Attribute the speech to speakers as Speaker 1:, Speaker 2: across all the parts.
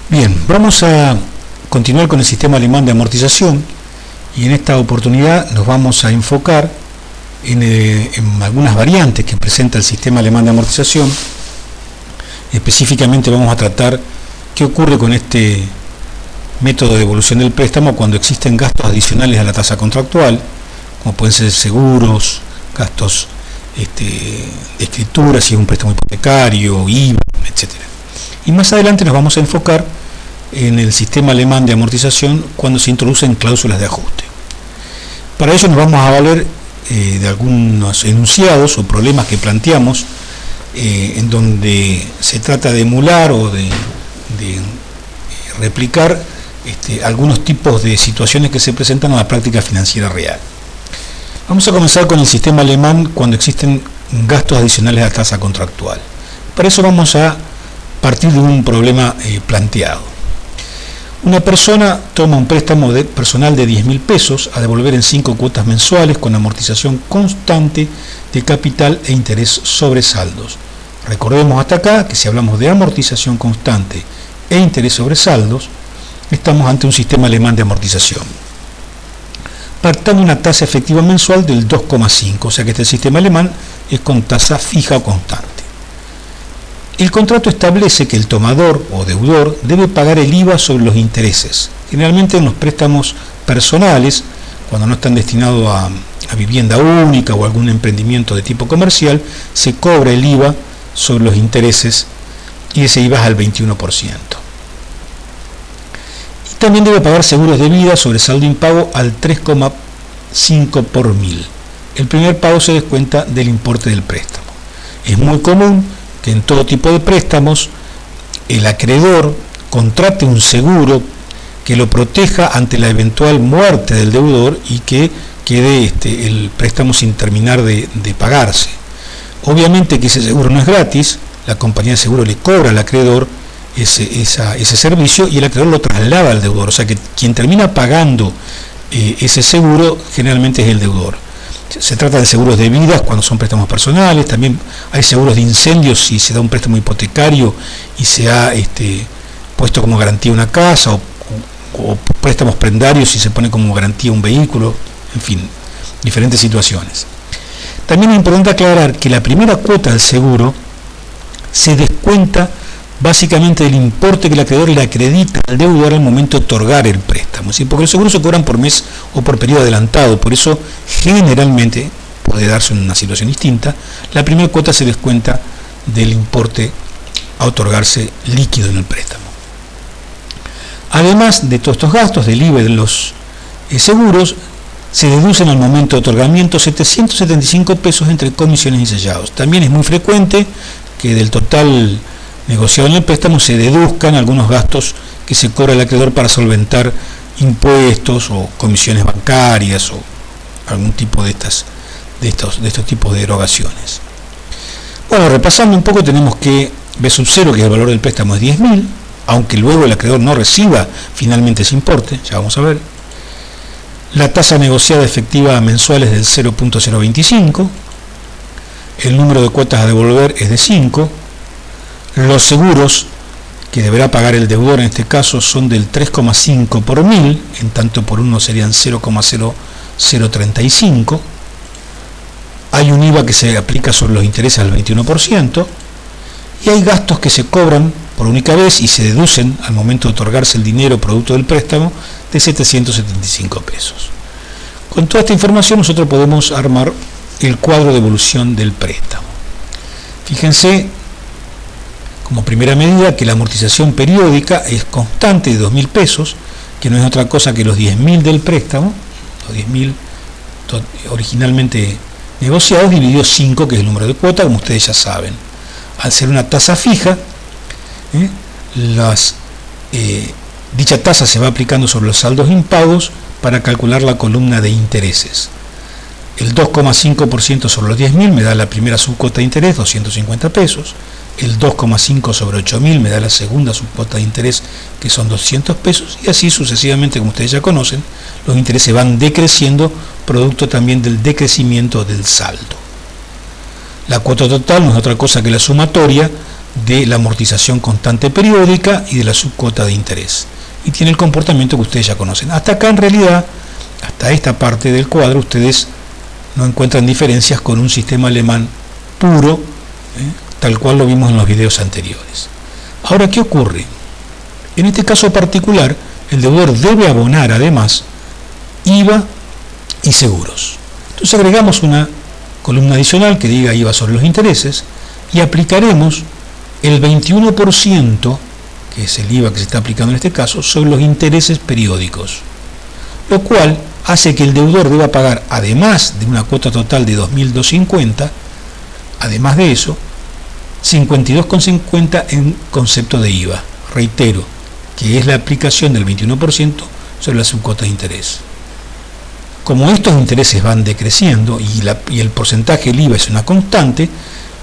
Speaker 1: Bien, vamos a continuar con el sistema alemán de amortización y en esta oportunidad nos vamos a enfocar en algunas variantes que presenta el sistema alemán de amortización. Específicamente vamos a tratar qué ocurre con este método de devolución del préstamo cuando existen gastos adicionales a la tasa contractual, como pueden ser seguros, gastos de escritura, si es un préstamo hipotecario, IVA, etc. Y más adelante nos vamos a enfocar en el sistema alemán de amortización cuando se introducen cláusulas de ajuste. Para ello nos vamos a valer de algunos enunciados o problemas que planteamos en donde se trata de emular o de replicar algunos tipos de situaciones que se presentan en la práctica financiera real. Vamos a comenzar con el sistema alemán cuando existen gastos adicionales a la tasa contractual. Para eso vamos a partir de un problema planteado. Una persona toma un préstamo personal de 10.000 pesos a devolver en 5 cuotas mensuales con amortización constante de capital e interés sobre saldos. Recordemos hasta acá que si hablamos de amortización constante e interés sobre saldos, estamos ante un sistema alemán de amortización, pactando una tasa efectiva mensual del 2,5, o sea que este sistema alemán es con tasa fija o constante. El contrato establece que el tomador o deudor debe pagar el IVA sobre los intereses. Generalmente en los préstamos personales, cuando no están destinados a vivienda única o algún emprendimiento de tipo comercial, se cobra el IVA sobre los intereses y ese IVA es al 21%. Y también debe pagar seguros de vida sobre saldo impago al 3,5 por mil. El primer pago se descuenta del importe del préstamo. Es muy común que en todo tipo de préstamos el acreedor contrate un seguro que lo proteja ante la eventual muerte del deudor y que quede el préstamo sin terminar de pagarse. Obviamente que ese seguro no es gratis, la compañía de seguro le cobra al acreedor ese servicio y el acreedor lo traslada al deudor, o sea que quien termina pagando ese seguro generalmente es el deudor. Se trata de seguros de vida cuando son préstamos personales, también hay seguros de incendios si se da un préstamo hipotecario y se ha puesto como garantía una casa, o préstamos prendarios si se pone como garantía un vehículo, en fin, diferentes situaciones. También es importante aclarar que la primera cuota del seguro se descuenta básicamente del importe que el acreedor le acredita al deudor al momento de otorgar el préstamo, ¿sí? Porque los seguros se cobran por mes o por periodo adelantado, por eso generalmente, puede darse en una situación distinta, la primera cuota se descuenta del importe a otorgarse líquido en el préstamo. Además de todos estos gastos del IVA y de los seguros, se deducen al momento de otorgamiento 775 pesos entre comisiones y sellados. También es muy frecuente que del total negociado en el préstamo se deduzcan algunos gastos que se cobra el acreedor para solventar impuestos o comisiones bancarias o algún tipo de estos tipos de erogaciones. Bueno, repasando un poco, tenemos que B sub 0, que el valor del préstamo es 10.000, aunque luego el acreedor no reciba finalmente ese importe, ya vamos a ver. La tasa negociada efectiva mensual es del 0.025, el número de cuotas a devolver es de 5, los seguros que deberá pagar el deudor en este caso son del 3,5 por mil, en tanto por uno serían 0,0035, hay un IVA que se aplica sobre los intereses al 21%, y hay gastos que se cobran por única vez y se deducen al momento de otorgarse el dinero producto del préstamo de 775 pesos. Con toda esta información nosotros podemos armar el cuadro de evolución del préstamo. Fíjense, como primera medida, que la amortización periódica es constante de 2.000 pesos, que no es otra cosa que los 10.000 del préstamo, los 10.000 originalmente negociados, dividido 5, que es el número de cuota, como ustedes ya saben. Al ser una tasa fija, dicha tasa se va aplicando sobre los saldos impagos para calcular la columna de intereses. El 2,5% sobre los 10.000 me da la primera subcuota de interés, 250 pesos. El 2,5 sobre 8.000 me da la segunda subcuota de interés, que son 200 pesos. Y así sucesivamente, como ustedes ya conocen, los intereses van decreciendo, producto también del decrecimiento del saldo. La cuota total no es otra cosa que la sumatoria de la amortización constante periódica y de la subcuota de interés. Y tiene el comportamiento que ustedes ya conocen. Hasta acá, en realidad, hasta esta parte del cuadro, ustedes no encuentran diferencias con un sistema alemán puro, tal cual lo vimos en los videos anteriores. Ahora, ¿qué ocurre? En este caso particular, el deudor debe abonar además IVA y seguros. Entonces agregamos una columna adicional que diga IVA sobre los intereses y aplicaremos el 21%, que es el IVA que se está aplicando en este caso, sobre los intereses periódicos, lo cual hace que el deudor deba pagar, además de una cuota total de 2.250, además de eso, 52,50 en concepto de IVA. Reitero, que es la aplicación del 21% sobre la subcuota de interés. Como estos intereses van decreciendo y el porcentaje del IVA es una constante,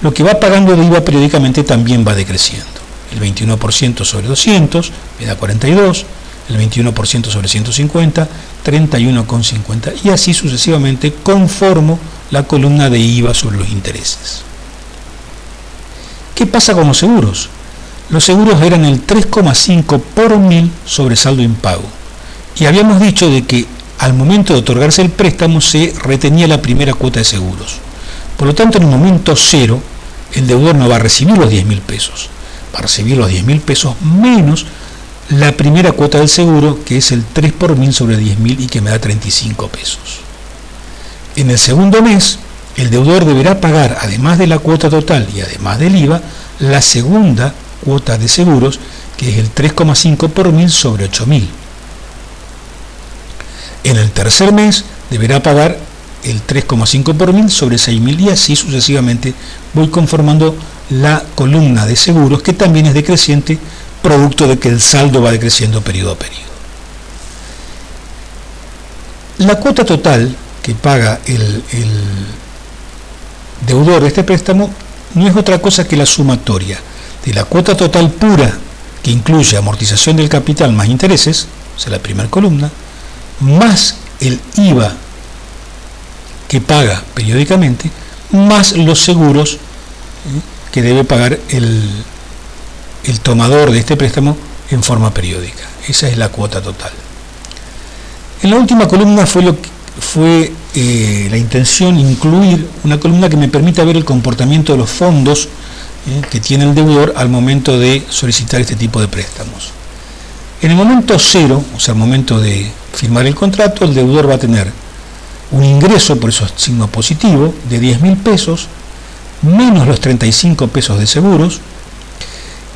Speaker 1: lo que va pagando de IVA periódicamente también va decreciendo. El 21% sobre 200 me da 42, el 21% sobre 150, 31,50, y así sucesivamente conformo la columna de IVA sobre los intereses. ¿Qué pasa con los seguros? Los seguros eran el 3,5 por mil sobre saldo impago. Y habíamos dicho de que al momento de otorgarse el préstamo se retenía la primera cuota de seguros. Por lo tanto, en el momento cero, el deudor no va a recibir los 10.000 pesos. Va a recibir los 10.000 pesos menos la primera cuota del seguro, que es el 3 por mil sobre 10.000 y que me da 35 pesos. En el segundo mes, el deudor deberá pagar, además de la cuota total y además del IVA, la segunda cuota de seguros, que es el 3,5 por mil sobre 8.000. En el tercer mes deberá pagar el 3,5 por mil sobre 6.000 y así sucesivamente voy conformando la columna de seguros, que también es decreciente, producto de que el saldo va decreciendo periodo a periodo. La cuota total que paga el deudor de este préstamo no es otra cosa que la sumatoria de la cuota total pura, que incluye amortización del capital más intereses, o sea, la primera columna, más el IVA que paga periódicamente, más los seguros que debe pagar el tomador de este préstamo en forma periódica. Esa es la cuota total. En la última columna fue la intención incluir una columna que me permita ver el comportamiento de los fondos que tiene el deudor al momento de solicitar este tipo de préstamos. En el momento cero, o sea, al momento de firmar el contrato, el deudor va a tener un ingreso, por eso es signo positivo, de 10.000 pesos, menos los 35 pesos de seguros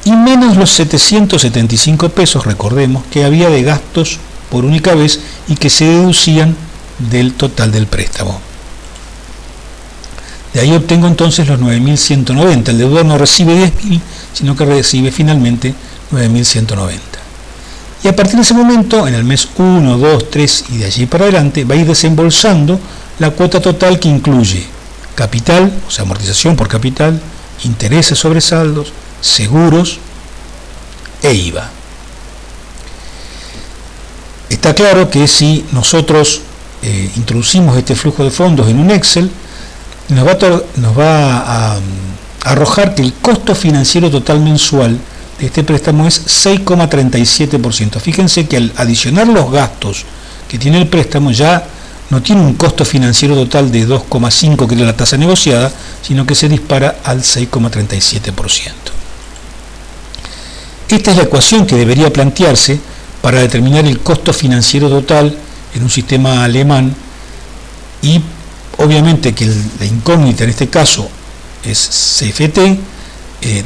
Speaker 1: y menos los 775 pesos, recordemos, que había de gastos por única vez y que se deducían del total del préstamo. De ahí obtengo entonces los 9.190. El deudor no recibe 10.000, sino que recibe finalmente 9.190. Y a partir de ese momento, en el mes 1, 2, 3 y de allí para adelante, va a ir desembolsando la cuota total que incluye capital, o sea, amortización por capital, intereses sobre saldos, seguros e IVA. Está claro que si nosotros introducimos este flujo de fondos en un Excel, nos va a arrojar que el costo financiero total mensual de este préstamo es 6,37%. Fíjense que al adicionar los gastos que tiene el préstamo ya no tiene un costo financiero total de 2,5, que era la tasa negociada, sino que se dispara al 6,37%. Esta es la ecuación que debería plantearse para determinar el costo financiero total en un sistema alemán, y obviamente que la incógnita en este caso es CFT,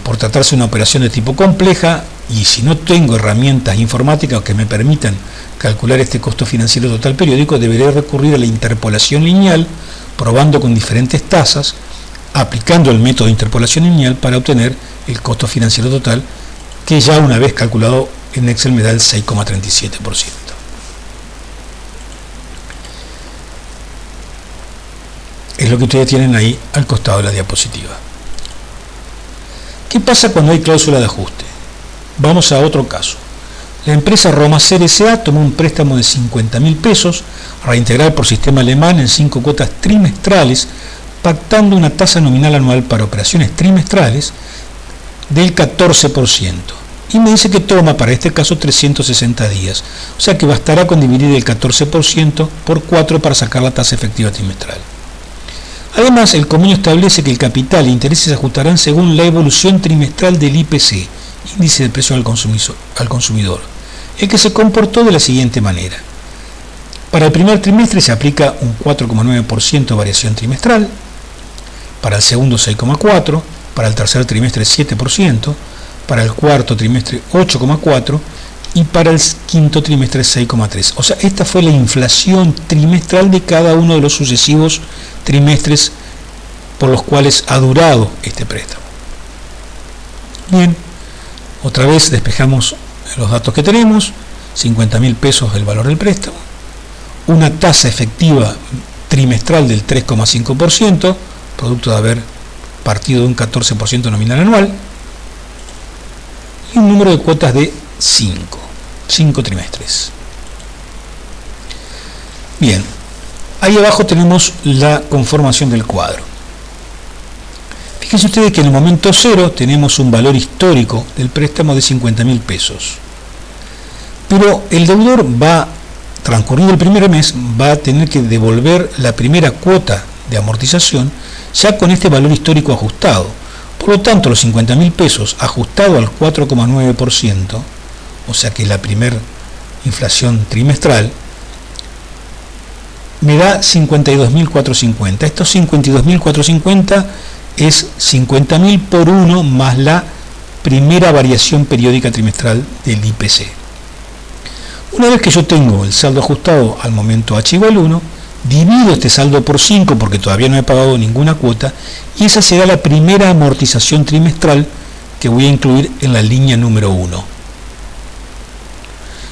Speaker 1: por tratarse de una operación de tipo compleja, y si no tengo herramientas informáticas que me permitan calcular este costo financiero total periódico, deberé recurrir a la interpolación lineal, probando con diferentes tasas, aplicando el método de interpolación lineal para obtener el costo financiero total, que ya una vez calculado en Excel me da el 6,37%. Es lo que ustedes tienen ahí al costado de la diapositiva. ¿Qué pasa cuando hay cláusula de ajuste? Vamos a otro caso. La empresa Romacer S.A. tomó un préstamo de 50.000 pesos a reintegrar por sistema alemán en 5 cuotas trimestrales, pactando una tasa nominal anual para operaciones trimestrales del 14%. Y me dice que toma para este caso 360 días. O sea que bastará con dividir el 14% por 4 para sacar la tasa efectiva trimestral. Además, el convenio establece que el capital e intereses se ajustarán según la evolución trimestral del IPC, índice de precio al consumidor, el que se comportó de la siguiente manera. Para el primer trimestre se aplica un 4,9% de variación trimestral, para el segundo 6,4%, para el tercer trimestre 7%, para el cuarto trimestre 8,4% y para el quinto trimestre 6,3%. O sea, esta fue la inflación trimestral de cada uno de los sucesivos trimestres por los cuales ha durado este préstamo. Bien, otra vez despejamos los datos que tenemos: 50.000 pesos el valor del préstamo, una tasa efectiva trimestral del 3,5%, producto de haber partido de un 14% nominal anual, y un número de cuotas de 5 trimestres. Bien, ahí abajo tenemos la conformación del cuadro. Fíjense ustedes que en el momento cero tenemos un valor histórico del préstamo de 50.000 pesos. Pero el deudor transcurrido el primer mes, va a tener que devolver la primera cuota de amortización ya con este valor histórico ajustado. Por lo tanto, los 50.000 pesos ajustado al 4,9%, o sea que la primera inflación trimestral, me da 52.450. Estos 52.450 es 50.000 por 1 más la primera variación periódica trimestral del IPC. Una vez que yo tengo el saldo ajustado al momento H igual 1, divido este saldo por 5 porque todavía no he pagado ninguna cuota, y esa será la primera amortización trimestral que voy a incluir en la línea número 1.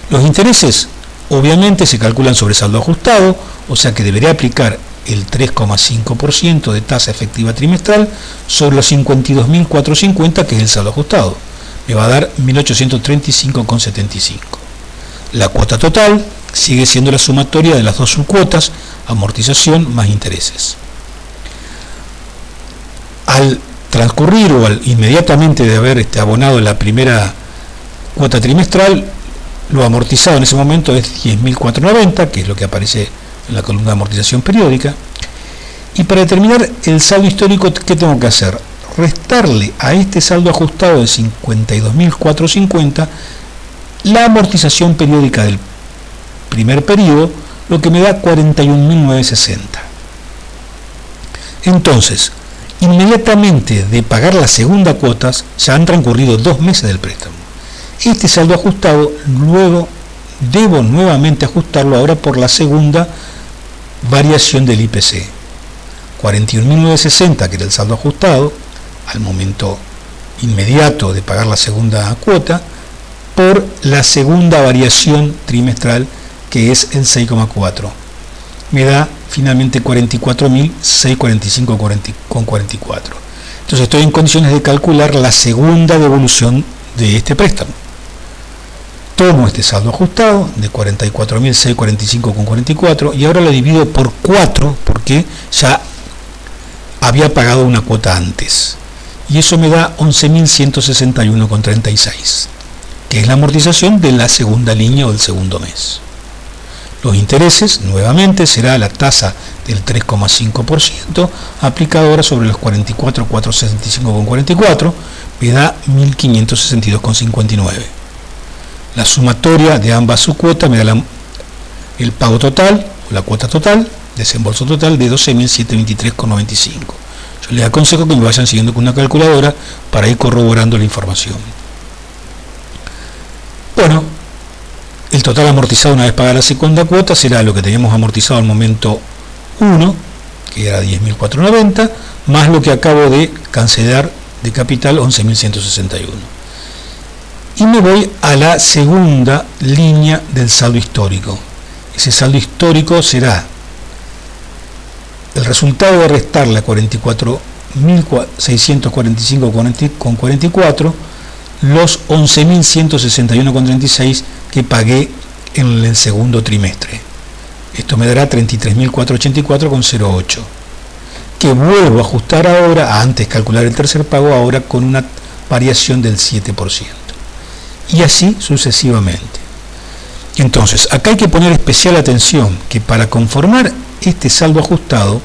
Speaker 1: Los intereses obviamente se calculan sobre saldo ajustado, o sea que deberé aplicar el 3,5% de tasa efectiva trimestral sobre los 52.450, que es el saldo ajustado. Me va a dar 1.835,75. La cuota total sigue siendo la sumatoria de las dos subcuotas, amortización más intereses. Al transcurrir o inmediatamente de haber abonado la primera cuota trimestral, lo amortizado en ese momento es 10.490, que es lo que aparece en la columna de amortización periódica. Y para determinar el saldo histórico, ¿qué tengo que hacer? Restarle a este saldo ajustado de 52.450 la amortización periódica del primer periodo, lo que me da 41.960. Entonces, inmediatamente de pagar las segundas cuotas, ya han transcurrido 2 meses del préstamo. Este saldo ajustado luego debo nuevamente ajustarlo ahora por la segunda variación del IPC. 41.960, que era el saldo ajustado al momento inmediato de pagar la segunda cuota, por la segunda variación trimestral, que es el 6,4. Me da finalmente 44.645,44. Entonces estoy en condiciones de calcular la segunda devolución de este préstamo. Tomo este saldo ajustado de 44.645,44 y ahora lo divido por 4 porque ya había pagado una cuota antes. Y eso me da 11.161,36, que es la amortización de la segunda línea o del segundo mes. Los intereses, nuevamente, será la tasa del 3,5% aplicada ahora sobre los 44.465,44, me da 1.562,59. La sumatoria de ambas subcuotas me da el pago total, o la cuota total, desembolso total de 12.723,95. Yo les aconsejo que me vayan siguiendo con una calculadora para ir corroborando la información. Bueno, el total amortizado una vez pagada la segunda cuota será lo que teníamos amortizado al momento 1, que era 10.490, más lo que acabo de cancelar de capital, 11.161. Y me voy a la segunda línea del saldo histórico. Ese saldo histórico será el resultado de restarle a 44.645,44 los 11.161,36 que pagué en el segundo trimestre. Esto me dará 33.484,08, que vuelvo a ajustar ahora, antes calcular el tercer pago, ahora con una variación del 7%. Y así sucesivamente. Entonces, acá hay que poner especial atención que para conformar este saldo ajustado,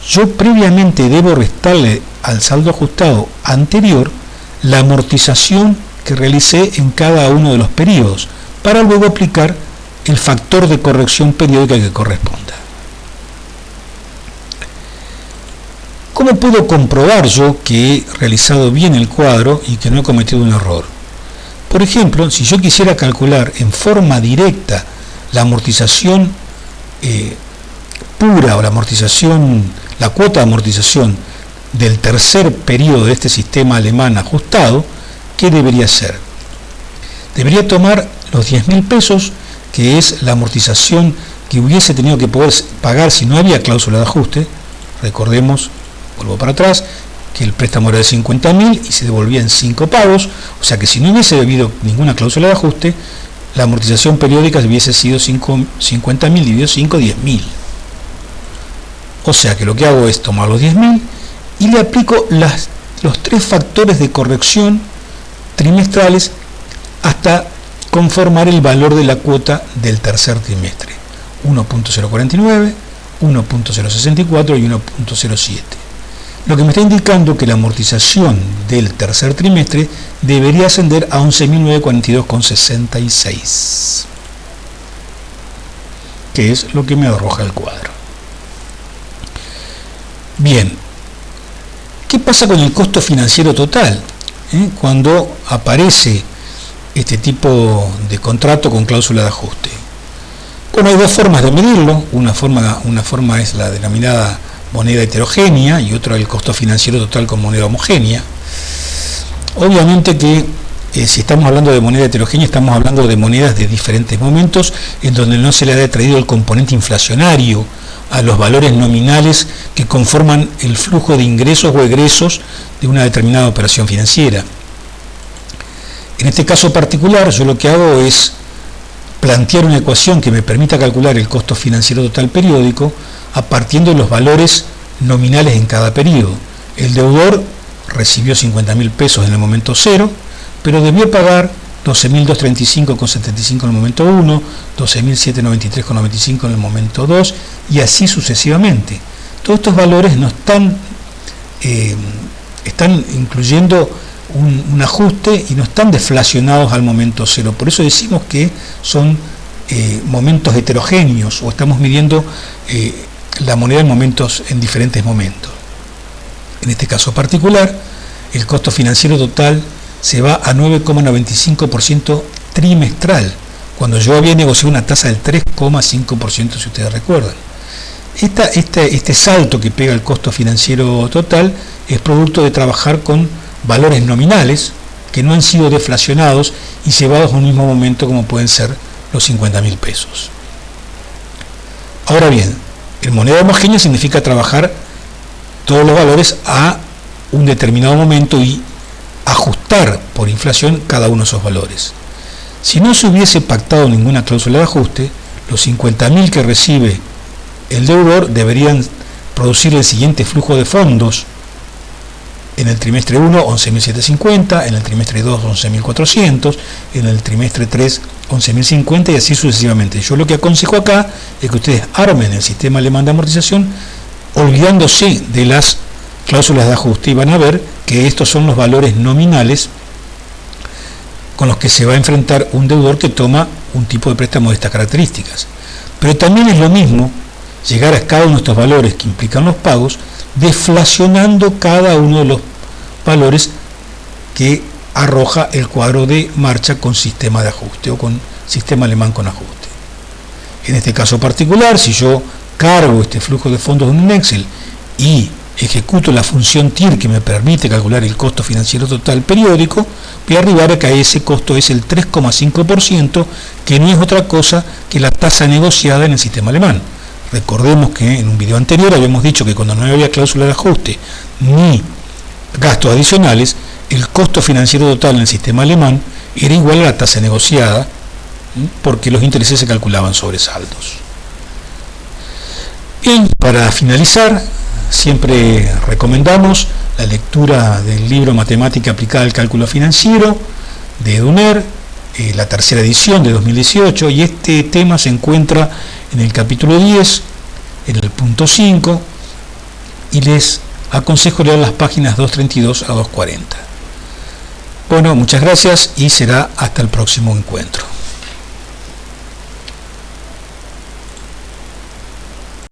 Speaker 1: yo previamente debo restarle al saldo ajustado anterior la amortización que realicé en cada uno de los periodos, para luego aplicar el factor de corrección periódica que corresponda. ¿Cómo puedo comprobar yo que he realizado bien el cuadro y que no he cometido un error? Por ejemplo, si yo quisiera calcular en forma directa la amortización pura o la cuota de amortización del tercer periodo de este sistema alemán ajustado, ¿qué debería hacer? Debería tomar los 10.000 pesos, que es la amortización que hubiese tenido que poder pagar si no había cláusula de ajuste. Recordemos, vuelvo para atrás, que el préstamo era de 50.000 y se devolvía en 5 pagos, o sea que si no hubiese habido ninguna cláusula de ajuste, la amortización periódica hubiese sido 50.000 dividido 5, 10.000. O sea que lo que hago es tomar los 10.000 y le aplico los 3 factores de corrección trimestrales hasta conformar el valor de la cuota del tercer trimestre: 1.049, 1.064 y 1.07. Lo que me está indicando que la amortización del tercer trimestre debería ascender a 11.942,66, que es lo que me arroja el cuadro. Bien, ¿qué pasa con el costo financiero total cuando aparece este tipo de contrato con cláusula de ajuste? Bueno, hay dos formas de medirlo. Una forma es la denominada moneda heterogénea y otra el costo financiero total con moneda homogénea. Obviamente que si estamos hablando de moneda heterogénea, estamos hablando de monedas de diferentes momentos en donde no se le ha traído el componente inflacionario a los valores nominales que conforman el flujo de ingresos o egresos de una determinada operación financiera. En este caso particular, yo lo que hago es plantear una ecuación que me permita calcular el costo financiero total periódico a partir de los valores nominales en cada periodo. El deudor recibió 50.000 pesos en el momento 0, pero debió pagar 12.235,75 en el momento 1, 12.793,95 en el momento 2 y así sucesivamente. Todos estos valores no están incluyendo un ajuste y no están deflacionados al momento 0. Por eso decimos que son momentos heterogéneos, o estamos midiendo la moneda en diferentes momentos. En este caso particular, el costo financiero total se va a 9,95% trimestral, cuando yo había negociado una tasa del 3,5%, si ustedes recuerdan. Este salto que pega el costo financiero total es producto de trabajar con valores nominales que no han sido deflacionados y llevados a un mismo momento, como pueden ser los 50.000 pesos. Ahora bien, en moneda homogénea significa trabajar todos los valores a un determinado momento y ajustar por inflación cada uno de esos valores. Si no se hubiese pactado ninguna cláusula de ajuste, los 50.000 que recibe el deudor deberían producir el siguiente flujo de fondos: en el trimestre 1, 11.750, en el trimestre 2, 11.400, en el trimestre 3, 11.050 y así sucesivamente. Yo lo que aconsejo acá es que ustedes armen el sistema alemán de amortización olvidándose de las cláusulas de ajuste y van a ver que estos son los valores nominales con los que se va a enfrentar un deudor que toma un tipo de préstamo de estas características. Pero también es lo mismo llegar a cada uno de estos valores que implican los pagos, deflacionando cada uno de los valores que arroja el cuadro de marcha con sistema de ajuste o con sistema alemán con ajuste. En este caso particular, si yo cargo este flujo de fondos en un Excel y ejecuto la función TIR que me permite calcular el costo financiero total periódico, voy a arribar a que ese costo es el 3,5%, que no es otra cosa que la tasa negociada en el sistema alemán. Recordemos que en un video anterior habíamos dicho que cuando no había cláusula de ajuste ni gastos adicionales, el costo financiero total en el sistema alemán era igual a la tasa negociada, porque los intereses se calculaban sobre saldos. Bien, para finalizar, siempre recomendamos la lectura del libro Matemática aplicada al cálculo financiero de Duner, la tercera edición de 2018, y este tema se encuentra en el capítulo 10, en el punto 5, y les aconsejo leer las páginas 232 a 240. Bueno, muchas gracias y será hasta el próximo encuentro.